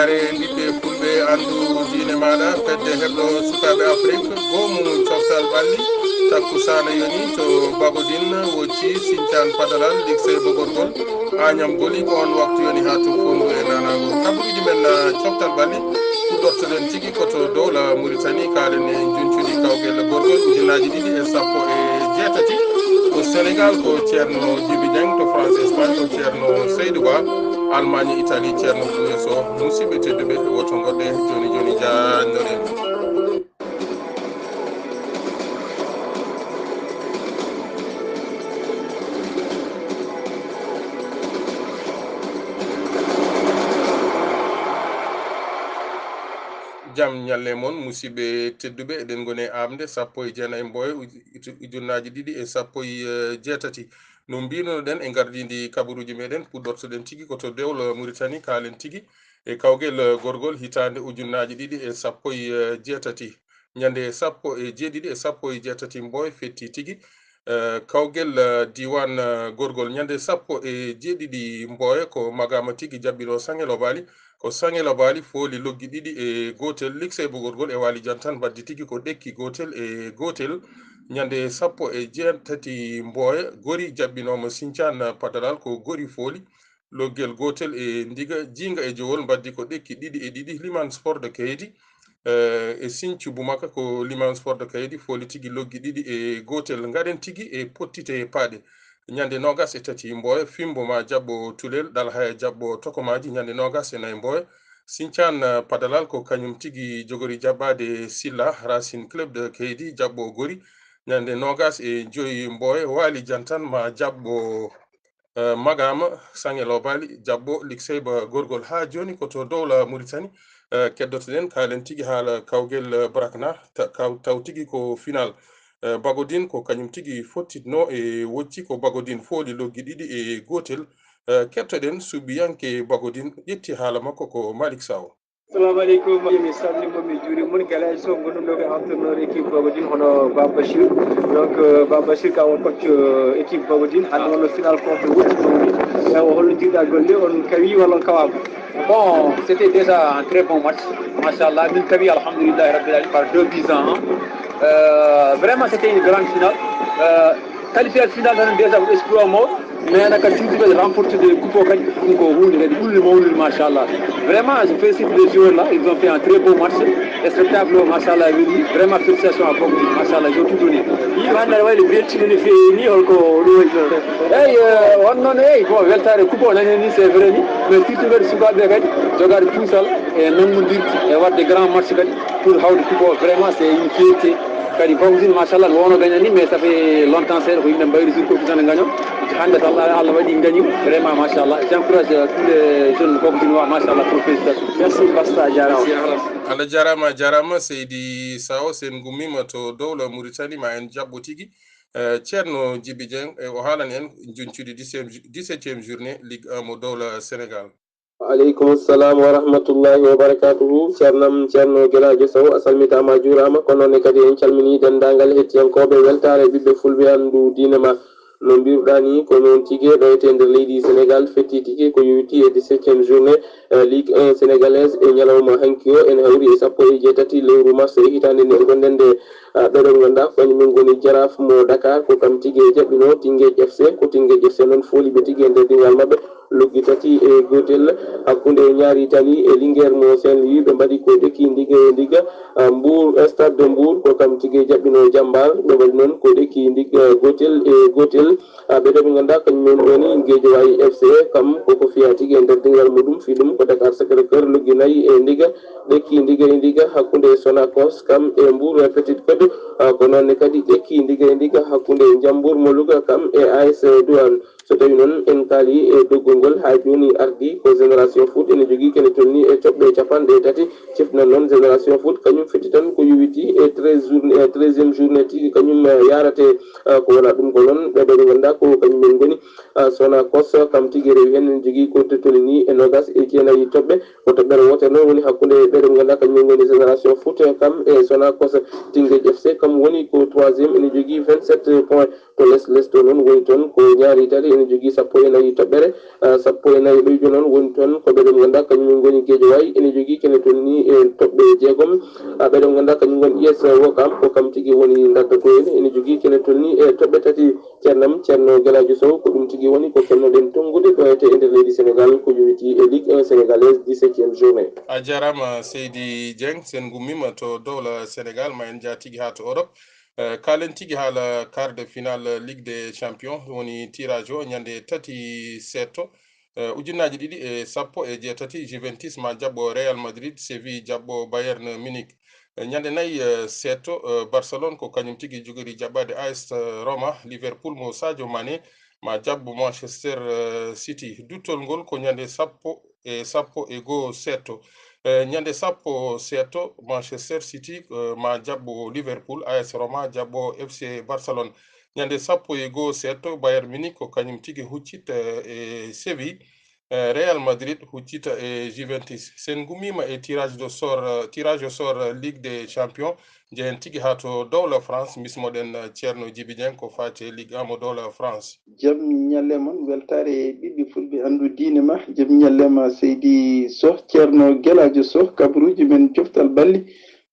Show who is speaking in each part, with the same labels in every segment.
Speaker 1: weltare ɓiɓɓe fulɓe andu diine maɗa fedde hebɗo sukaɓe afrique gomu coftal ɓalli takkusana yoni to bagodin wocci Sinthiane Padalal lycée Bogorgol Agnam Goli ko on waktu yoni ha to fondu e nanago kabaruji men coftal ɓalli puɗɗortoɗen tigui koto dowla Mauritanie kalen e juncuɗi kawguel gorgol ujunnaji ɗiɗi e sappo e jeetati au Sénégal ko ceerno Djiby Dieng to France Espagne ko ceerno Seydou Ba Allemagne Italie ceerno Bouyeso musidɓe tedduɓe woto goɗɗe joni joni jannoɗen jam ñalle moon musidɓe tedduɓe eɗen goni e amde sappo e jeenayi mboyo ujunnaji ɗiɗi e sappo e jeetati no mbinoɗen e gardidi kabaruji meɗen puɗɗortoɗen tigui koto dewlo Mauritanie kaalen tigui e kawguel gorgol hitande ujunnaji ɗiɗi e sappo e jeetati ñande sappo e jeeɗiɗi e sappo e jeetati mboyo fetti tigui kawguel diwan gorgol ñande sappo e jeeɗiɗi mboyo ko magama tigui jaɓɓiɗo Sanguel Bali ko Sanguel Bali fooli loggi ɗiɗi e gotel lycée Bogorgol e wali jantan baddi tigui ko ɗekki gotel e gotel ñande sappo e jeetati mboyo gori jaɓɓinomo Sinthiane Padalal ko gori fooli loggel gotel e ndiga jinga e jowol baddi ko ɗekki ɗiɗi e ɗiɗi Liman Sport de Kaydi e Sinthiou Boumaka ko Liman Sport de Kaydi fooli tigui loggi ɗiɗi e gotel gaɗen tigui e pottite paaɗe ñande nogas e tati mboyo Fimbo ma jabbo Tulel ɗal haya jabbo tokomaji ñande nogas e nayyi mboyo Sinthiane Padalal ko kañum tigui jogori jabbade Silla Racine Club de Kaydi jabbo gori ñande nogas e joyi mboyo wali jantan ma jabbo magama Sanguel Bali jabbo lycée Gorgol ha joni koto dowla Mauritanie keddotoɗen kalen tigui haala kawguel Brakna taw tigui ko final Bagodin ko kañum tigui fottitno e wocci ko Bagodin fooli loggi ɗiɗi e gotel kettoɗen suubiyanke Bagodin ƴetti haala makko ko Malick Saw.
Speaker 2: Assalamu alaikum mi salmimo mi juurima galaji so gonɗuɗo ko entraîneur équipe Bagodin hono Baba Bachir donc Baba Bachir ka won coach équipe Bagodin hande wonno final contre Wouti o holno jiɗɗa golle on kawi walla on kawama? Bon, c'était déjà un très bon match, machallah, min kawi alhamdoulillahi rabbil alamin par 2 buts à 1. Vraiment c'était une grande finale. Qualifié finale tan déjà ko exploit mawɗo mais naka timtiɓe remporté de coupe o kadi ɗum ko hunde kadi ɓurde mawnude machallah. Vraiment je félicite les joueurs là, ils ont fait un très beau match, le spectacle machallah weeli vraiment félicitations à Bogo machallah ils ont tout donné. Yimɓe hannde aɗa wayi no beltini no feewi ni holko ɗum wayi eyyi on noon eyyi bon weltare coupe o nani ni c'est vrai ni mais surtout kadi sukaɓeɓe kadi jogade puusal e nangodirde e wadde grand match kadi pour hawde coupe o vraiment c'est une fierté kadi Bagodin machallah no wonno gagnani mais ça fait longtemps seeɗa ko yimɓe mbayri sur copisan ne gagnon hande tan Allah waɗi gagni vraiment machallah j'encourage tous les jeunes Bagodinois machallah pour félicitations merci basta jarama
Speaker 1: Allah jarama jarama Seydi Sawo sen gummima to dowla Mauritanie ma en jabbo tigui ceerno Djiby Dieng o haalani en joncude 17e journée Ligue 1 mo dowla Sénégal.
Speaker 3: Aleykum salam wa rahmatullahi wa barakatuhu ceerno Gueladio Sow a salmitama a juurama kono noon kadi en calmini dendagal hettiyankoɓe weltare ɓiɓɓe fulɓe andu diine ma no mbiruɗa ni ko noon tigui ɗoyte nder leydi Sénégal fetti tigui ko yowiti e 17e journée Ligue 1 sénégalaise e ñalawma hanki o en hawri e sappo e jeetati lewru mars e hitande nde gonɗen nde ɗoɗon ganduɗa kañumen goni Jaraaf mo Dakar ko kam tigui e jaɓɓino Tinguédji FC ko Tinguédji FC noon fooliɓe tigui e nder diwan mabɓe loggi tati e gotel hakkude ñaari tali e Linguére mo Saint-Louis ɓe mbaɗi ko ɗekki ndiga e ndiga Mbour Stade de Mbour ko kam tigui jaɓɓino Diambar ɓe mbaɗi noon ko ɗekki ndiga gotel e gotel ɓeɗo ɓe ganduɗa kañumen woni Guédiawaye FC kam koko fiya tigui e nder dingal muɗum fi ɗum ko Dakar Sacré-Cœur loggi nayyi e ndiga ɗekki ndiga e ndiga hakkude Sonacos kam e Mbour Petite Côte ko noonne kadi ɗekki ndiga e ndiga hakkude Diambour mo Louga kam e AS Douane so tawi noon en kaali e doggol ngol ha joni ardi ko Génération Foot ene jogui kene tolni e toɓɓe capanɗe tati cifnan noon Génération Foot kañum fetti tan ko yowiti e 13e journée tigui kañum yarate ko wona ɗum ko noon ɓeɗo ɓe ganduɗa ko kañumen goni Sonacos kam tigui rewi hen ene jogui ko tolni e nogas e jeenayyi toɓɓe ko toɓɓere wotere noon woni hakkude ɓeɗo ɓe ganduɗa kañumen goni Génération Foot kam e Sonacos Tinguédji FC kam woni ko 3e ene jogui 27 points to less to noon woni toon ko ñaari tali ene jogui sappo e nayyi toɓɓere sappo e nayyi ɓeydu noon woni toon ko ɓeɗon ganduɗa kañumen goni Guédiawaye ene jogui kene toon ni e toɓɓe jeegom ɓeɗon ganduɗa kañum goni IS Ouakam ko kam tigui woni dadda ko ene jogui kene toon ni e toɓɓe tati ceerno Gueladio Sow ko ɗum tigui woni ko kennoɗen tongude ɗo ete nder leydi Sénégal ko yowiti e Ligue 1 sénégalaise 17e journée.
Speaker 1: a jarama Seydi Dieng sen gummima to dowla Sénégal ma en jatigi ha to Europe kalen tigui haala quart de finale Ligue des champions woni tirage o ñande tati setto ujunnaji ɗiɗi e sappo e jeetati Juventus ma jabbo Real Madrid Séville jabbo Bayern Munich ñande nayyi setto Barcelone ko kañum tigui jogori jaɓɓade AS Roma Liverpool mo Sadio Mané ma jabbo Manchester City duttol ngol ko ñande sappo e goho setto ñande sappo setto Manchester City ma jabbo Liverpool AS Roma jabbo FC Barcelone ñande sappo e goho setto Bayern Munich ko kañum tigui huccita e Séville Real Madrid huccita e Juventus sen gummima e tirage au sort Ligue des champions jehen tigui ha to dowla France bismoɗen ceerno Djiby Dieng ko fati Ligue 1 mo dowla France.
Speaker 4: Jam ñalle mon weltare ɓiɓɓe fulɓe andu diine ma jam ñallema Seydi Sow ceerno Gueladio Sow kabaruji men coftal balli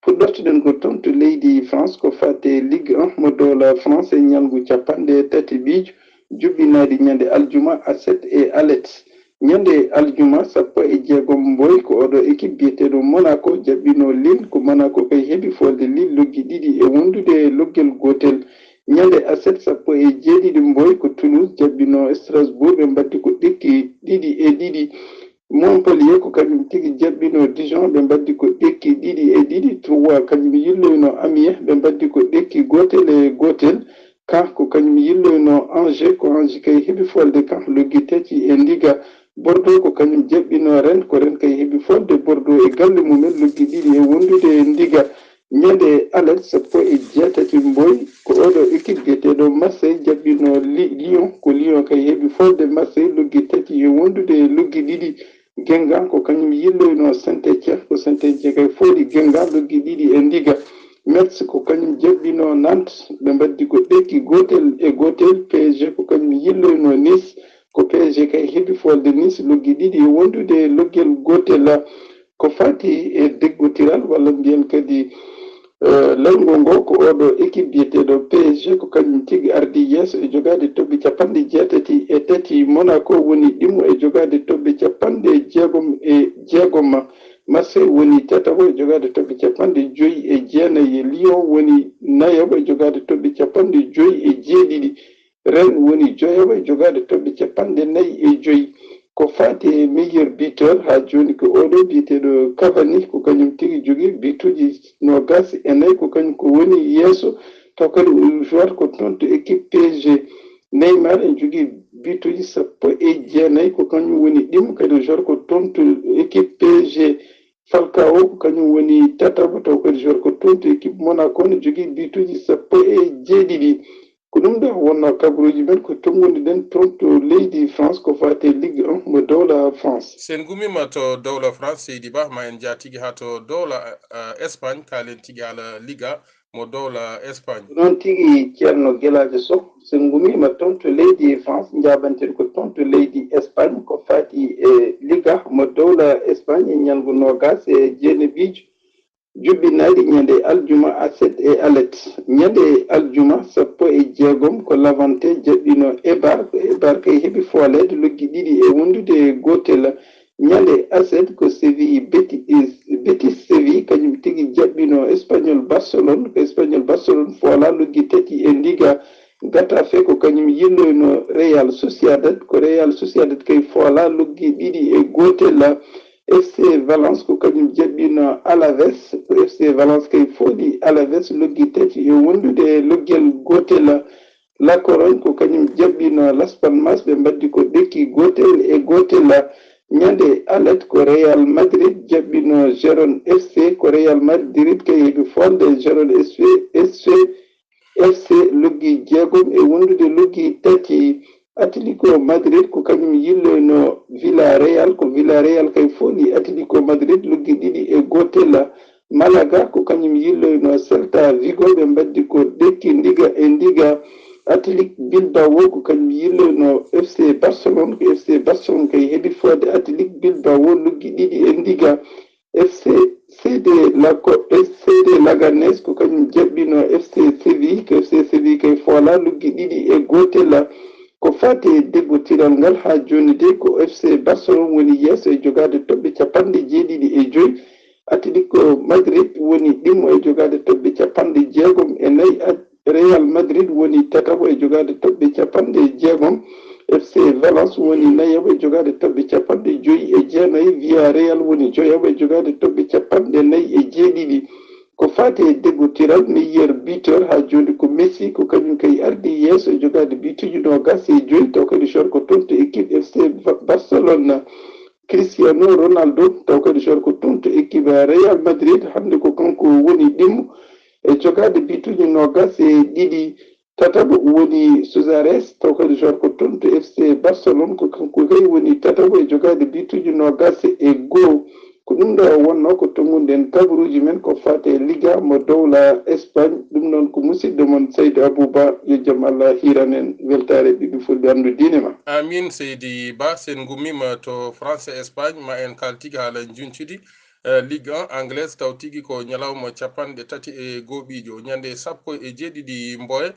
Speaker 4: fuɗɗortoɗen ko toon to leydi France ko fate Ligue 1 mo dowla France e ñalgu capanɗe tati biijo juɓɓinade ñande aljuma aset e alet ñande aljuma sappo e jeegom boy ko oɗo équipe biyeteɗo Monaco jaɓɓino Lille ko Monaco kay heeɓi folde Lille loggi ɗiɗi e wondude loggel gotel ñande aset sappo e jeeɗiɗi mboy ko Toulouse jaɓɓino Strasbourg ɓe mbaddi ko ɗekki ɗiɗi e ɗiɗi Montpellier ko kañum tigui jaɓɓino Dijon ɓe mbaddi ko ɗekki ɗiɗi e ɗiɗi Troyes kañum yilloyno Amiens ɓe mbaddi ko ɗekki gotel e gotel Caen ko kañum yilloyno Angers ko Angers kay heeɓi folde Caen loggi tati e Liga Bordeaux ko kañum jaɓɓino Rennes ko Rennes kay heeɓi folde Bordeaux e galle mumen loggi ɗiɗi e wondude e Liga ñande alet sappo e jeetati mboy ko oɗo équipe biyeteɗo Marseille jaɓɓino Lyon ko Lyon kay heeɓi folde Marseille loggi tati e wondude e loggi ɗiɗi Guingamp ko kañum yilloyno Saint-Étienne ko Saint-Étienne kay fooɗi Guingamp loggi ɗiɗi e Liga Metz ko kañum jaɓɓino Nantes ɓe mbaddi ko ɗekki gotel e gotel PSG ko kañum yilloyno Nice ko PSG kay heeɓi folde Nice loggi ɗiɗi e wondude e loggel gotel ko fati e deggotiral walla mbiyen kadi layngo ngo ko oɗo équipe biyeteɗo PSG ko kañum tigui ardi yeeso e jogade toɓɓe capanɗe jeetati e tati Monaco woni ɗimmo e jogade toɓɓe capanɗe jeegom Marseille woni tatawo e jogade toɓɓe capanɗe joyyi e jeenayyi Lyon woni nayoɓo e jogade toɓɓe capanɗe joyyi e jeeɗiɗi Rennes woni joyoɓo e jogade toɓɓe capanɗe nayyi e joyyi ko fati e meilleur buteur ha joni ko oɗo biyeteɗo Cavani ko kañum tigui jogui bituji nogas e nayyi ko kañum ko woni yeeso taw kadi joueur ko toon to équipe PSG Neymar en jogui bituji sappo e jeenayyi ko kañum woni ɗimo kadi joueur ko toon to équipe PSG Falcao ko kañum woni tataɓo taw kadi joueur ko toon to équipe Monaco ne jogui bituji sappo e jeeɗiɗi ko ɗum ɗo wonno kabaruji men ko tongudiɗen toon to leydi France ko fate Ligue 1 mo dowla France.
Speaker 1: sen gummima to dowla France Seydi Ba ma en jatigi ha to dowla Espagne kalen tigui ala Liga mo dowla Espagne.
Speaker 4: Noon tigui ceerno Gueladio Sow sen gummima toon to leydi France jabanten ko toon to leydi Espagne ko fati e Liga mo dowla Espagne e ñalgu nogas e jeeneɓijo juɓɓinaɗi ñande aljuma aset e alet ñande aljuma sappo e jeegom ko Levante jaɓɓino Eibar ko Eibar kay heeɓi folede loggi ɗiɗi e wondude e gotel ñande aset ko Séville Betis Séville kañum tigui jaɓɓino Espagnol Barcelone ko Espagnol Barcelone foola loggi tati e Liga Getafe ko kañum yilloyno Real Sociedad ko Real Sociedad kay foola loggi ɗiɗi e gotel FC Valence ko kañum jaɓɓino Alaves ko FC Valence kay fooɗi Alaves loggi tati e wondude e loggel gotel La Corogne ko kañum jaɓɓino Las Palmas ɓe mbaddi ko ɗekki gotel e gotel ñande alet ko Real Madrid jaɓɓino Gérone FC ko Real Madrid kay heeɓi folde Gérone FC loggi jeegom e wondude loggi tati Atlético Madrid ko kañum yilloyno Villarreal ko Villarreal kay fooɗi Atlético Madrid loggi ɗiɗi e gotel Malaga ko kañum yilloyno Celta Vigo ɓe mbaddi ko ɗekki ndiga e ndiga Athletic Bilbao ko kañum yillono FC Barcelone ko FC Barcelone kay heɓi fode Athletic Bilbao luggi ɗiɗi e ndiga CD Laganes ko kañum jaɓɓino FC Séville ko FC Séville kay foola luggi ɗiɗi e gotel ko fati deggotiral ngal ha joni de ko FC Barcelone woni yeeso e jogade toɓɓe capanɗe jeeɗiɗi e joyi Atlético Madrid woni ɗimmo e jogade toɓɓe capanɗe jeegom e nayyi Real Madrid woni tataɓo e jogade toɓɓe capanɗe jeegom FC Valence woni nayaɓo e jogade toɓɓe capanɗe joyi e jeenayyi Villarreal woni joyaɓo e jogade toɓɓe capanɗe nayyi e jeeɗiɗi ko fati e deggotiral meilleur buteur ha joni ko Messi ko kañum kay ardi yeeso e jogade bituji nogas e joyi taw kadi ko tonto équipe FC Barcelone Cristiano Ronaldo taw kadi ko tonto équipe Real Madrid hande ko kanko woni ɗimmo e jogade bituji nogas e ɗiɗi tataɓo woni Suarez taw kadi ko tonto FC Barcelone ko kanko kay woni tataɓo e jogade bituji nogas e goho ko ɗum ɗo wonno ko tongunden kabaruji men ko fate Liga mo dowla Espagne ɗum noon ko musidɗo mon Seydou Abouba yo jaam Allah hiranen weltare ɓiɓɓe fulɓe andu diine ma
Speaker 1: amin Seydi Ba sen gummima to France Espagne ma en kal tigi haala juncuɗi Ligue 1 anglaise taw tigi ko ñalawma capanɗe tati e gooɓijo ñande sappo e jeeɗiɗi Mboye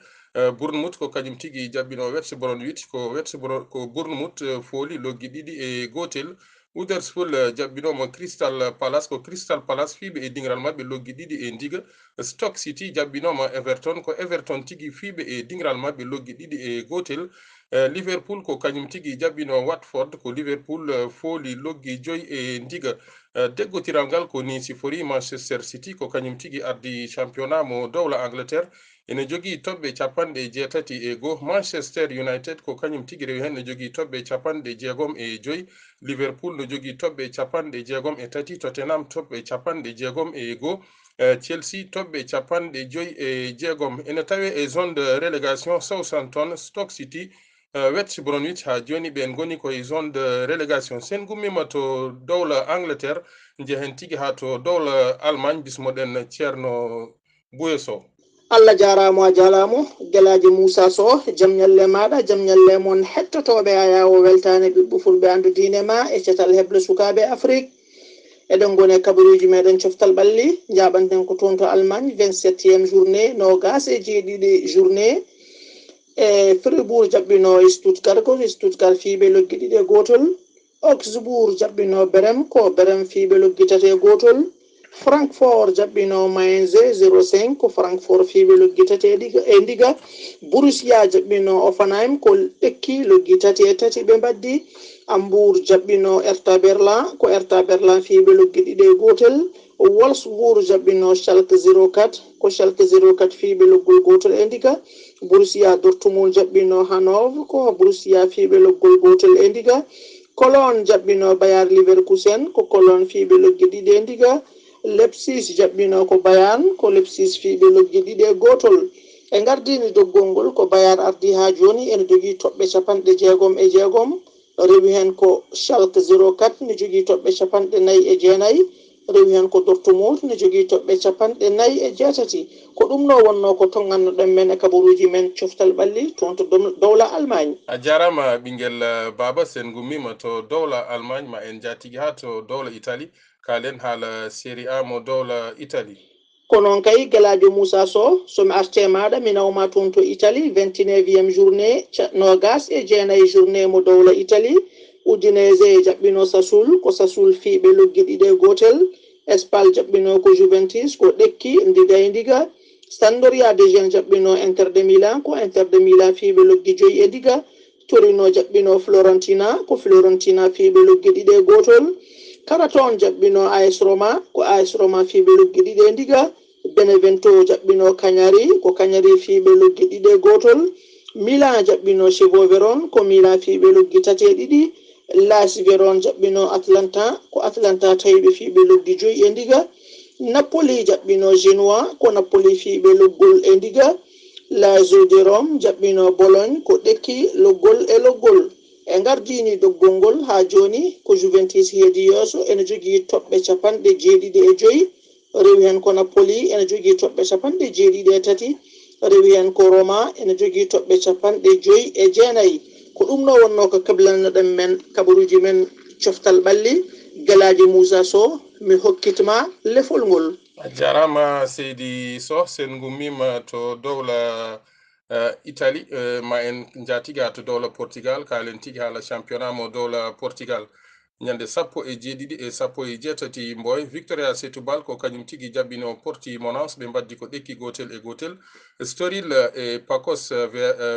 Speaker 1: Bournemouth ko kañum tigi jaɓɓino West Bromwich ko Bournemouth fooli loggi ɗiɗi e gotel Huddersfield jaɓɓinomo Crystal Palace ko Crystal Palace fiiɓe e dingral mabɓe loggi ɗiɗi e ndiga Stoke City jaɓɓinoma Everton ko Everton tigi fiiɓe e dingral mabɓe loggi ɗiɗi e gotel Liverpool ko kañum tigi jaɓɓino Watford ko Liverpool fooli loggi joyi e ndiga deggotiral ngal ko ni sifori Manchester City ko kañum tigi ardi championnat mo dowla Angleterre ene jogii toɓɓe capanɗe jeetati e goho Manchester United ko kañum tigi rewi hen ne jogii toɓɓe capanɗe jeegom e joyi Liverpool no jogii toɓɓe capanɗe jeegom e tati Tottenham toɓɓe capanɗe jeegom e goho Chelsea toɓɓe capanɗe joyi e jeegom ene tawe e zone de relégation Southampton Stoke City West Bromwich ha joni ɓen goni koye zone de relégation sen gummima to dowla Angleterre jehen tigi ha to dowla Allemagne bismoɗen ceerno Bouye Sow
Speaker 5: Allah jaramo a jalamo guelaji Moussa Sow jaam ñalle maɗa jaam ñalle mon hettotoɓe a yawo weltane ɓiɓɓe fulɓe andu diine ma e cetal heble sukaɓe Afrique eɗen gone kabaruji meɗen coftal ɓalli jaɓanten ko toon to Allemagne 27e journée nogas e jeeɗiɗi journée e Fribourg jaɓɓino Stuttgart ko Stuttgart fiiɓe loggi ɗiɗi e gotol Augsbourg jaɓɓino Brême ko Brême fiiɓe loggi tati e gotol Francfort jaɓɓino Mainz 05 ko Francfort fiiɓe loggi tati e ndiga Borussia jaɓɓino Offenheim ko ɗekki loggi tati e tati ɓe mbaddi Hambourg jaɓɓino Hertha Berlin ko Hertha Berlin fiiɓe loggi ɗiɗi e gotel Wolfsburg jaɓɓino Schalke 04 ko Schalke 04 fiiɓe loggol gotol e ndiga Borussia Dortmund jaɓɓino Hanovre ko Borussia fiiɓe loggol gotol e ndiga Cologne jaɓɓino Bayer Leverkusen ko Cologne fiiɓe loggi ɗiɗi e ndiga Leipzig jaɓɓino ko Bayern ko Leipzig fiiɓe loggi ɗiɗi e gotol e gardini doggol ngol ko Bayern ardi ha joni ene jogui toɓɓe capanɗe jeegom e jeegom rewi hen ko Schalke 04 ne jogui toɓɓe capanɗe nayyi e jeenayyi rewi hen ko Dortmund ne jogui toɓɓe capanɗe nayyi e jeetati ko ɗum no wonno ko tongannoɗen men e kabaruji men coftal ɓalli toon to dowla Allemagne
Speaker 1: a jarama ɓinguel baba sen gummima to dowla Allemagne ma en jatigi ha to dowla Italie kalen haala série A mo dowla Italie
Speaker 5: ko noon kay guelajo Moussa Sow somi arte maɗa mi nawma toon to Italie 29e journée nogas e jeenayyi journée mo dowla Italie Udinese jaɓɓino Sassuolo ko Sassuolo fiiɓe loggi ɗiɗi e gotel Spal jaɓɓino ko Juventus ko ɗekki ndiga e ndiga Sampdoria de Gênes jaɓɓino Inter de Milan ko Inter de Milan fiiɓe loggi joyi e ndiga Torino jaɓɓino Florentina ko Florentina fiiɓe loggi ɗiɗi e gotol Crotone jaɓɓino AS Roma ko AS Roma fiiɓe loggi ɗiɗi e ndiga Benevento jaɓɓino Cagliari ko Cagliari fiiɓe loggi ɗiɗi e gotol Milan jaɓɓino Chievo Vérone ko Milan fiiɓe loggi tati e ɗiɗi Las Vérone jaɓɓino Atalanta ko Atalanta tawiɓe fiiɓe loggi joyi e ndiga Napoli jaɓɓino Genoa ko Napoli fiiɓe loggol e ndiga Lazio de Rome jaɓɓino Bologne ko ɗekki loggol e loggol e gardini doggol ngol ha joni ko Juventus heedi yeeso ene jogui toɓɓe capanɗe jeeɗiɗi e joyi rewi hen ko Napoli ene jogui toɓɓe capanɗe jeeɗiɗi e tati rewi en ko Roma ene jogii toɓɓe 59 ko ɗum no wonno ko kablannoɗen men kabaruji men coftal ɓalli Galaji Moussa Sow mi hokkitma lefol ngol.
Speaker 1: a jarama seydi Sow sen gummima to dowla Italie ma en jatiga to dowla Portugal kalen tigi haala championnat mo dowla Portugal ñande 17 mboy Victoria Setúbal ko kañum tigi jabbino Portimonense ɓe mbaddi ko ɗekki gotel e gotel. Estoril e Pacos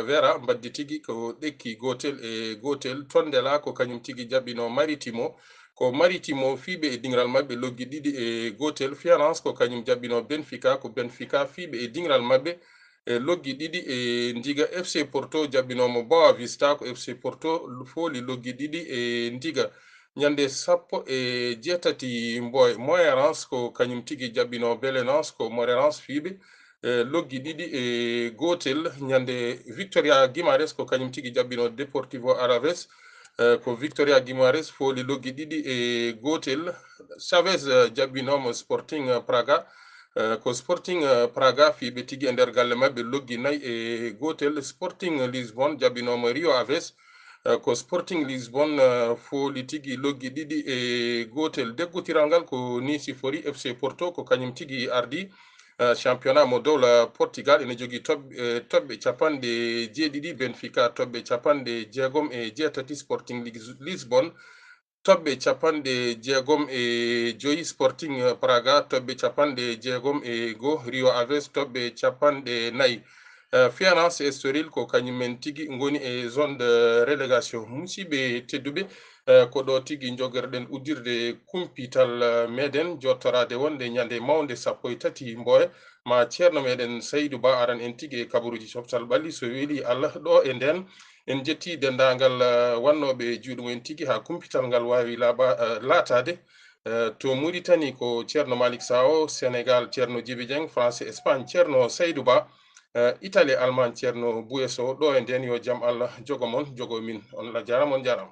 Speaker 1: Vera mbaddi tigi ko ɗekki gotel e gotel. Tondela ko kañum tigi jabbino Maritimo ko Maritimo fiiɓe e dingral mabɓe loggi ɗiɗi e gotel. Firenze ko kañum jabbino Benfica ko Benfica fiiɓe e dingral mabɓe e loggi ɗiɗi e ndiga. FC Porto jabbinomo Boa Vista ko FC Porto fooli loggi ɗiɗi e ndiga. ñande 18 mboy Moreirense ko kañum tigi jabbino Belenenses ko Moreirense fiiɓe loggi ɗiɗi e gotel. ñande Victoria Guimarães ko kañum tigi jabbino Deportivo Alaves ko Victoria Guimarães fooli loggi ɗiɗi e gotel. Chaves jabbinomo Sporting Praga ko Sporting Praga fiiɓe tigi e nder galle mabɓe loggi 4 e gotel. Sporting Lisbon jabbinomo Rio Aves ko Sporting Lisbon fooli tigi loggi ɗiɗi e gotel. Deggotiral ngal ko Nice Fori FC Porto ko kañum tigi ardi championnat mo dowla Portugal ene jogii toɓɓe 17. Benfica toɓɓe 68. Sporting Lisbon toɓɓe 65. Sporting Praga toɓɓe 61. Rio Aves toɓɓe 4. Firenze Estoril ko kañum men tigi ngoni e zone de relégation. Musidɓe tedduɓe ko ɗo tigi jogorɗen uddirde kumpital meɗen jottorade wonde ñande mawde 13 mboye ma ceerno meɗen Saydou Ba aran en tigi e kabaruji coftal ɓalli so weeli Allah ɗo e nden en jetti dendagal wannoɓe juuɗe mumen tigi ha kumpital ngal wawi laatade to Mauritanie ko ceerno Malick Sao, Sénégal ceerno Djibi Dieng, France Espagne ceerno Saydou Ba, Italie Allemagne ceerno Bouye Sow. ɗo e nden yo jaam Allah jogo mon jogo min on la jarama on jarama.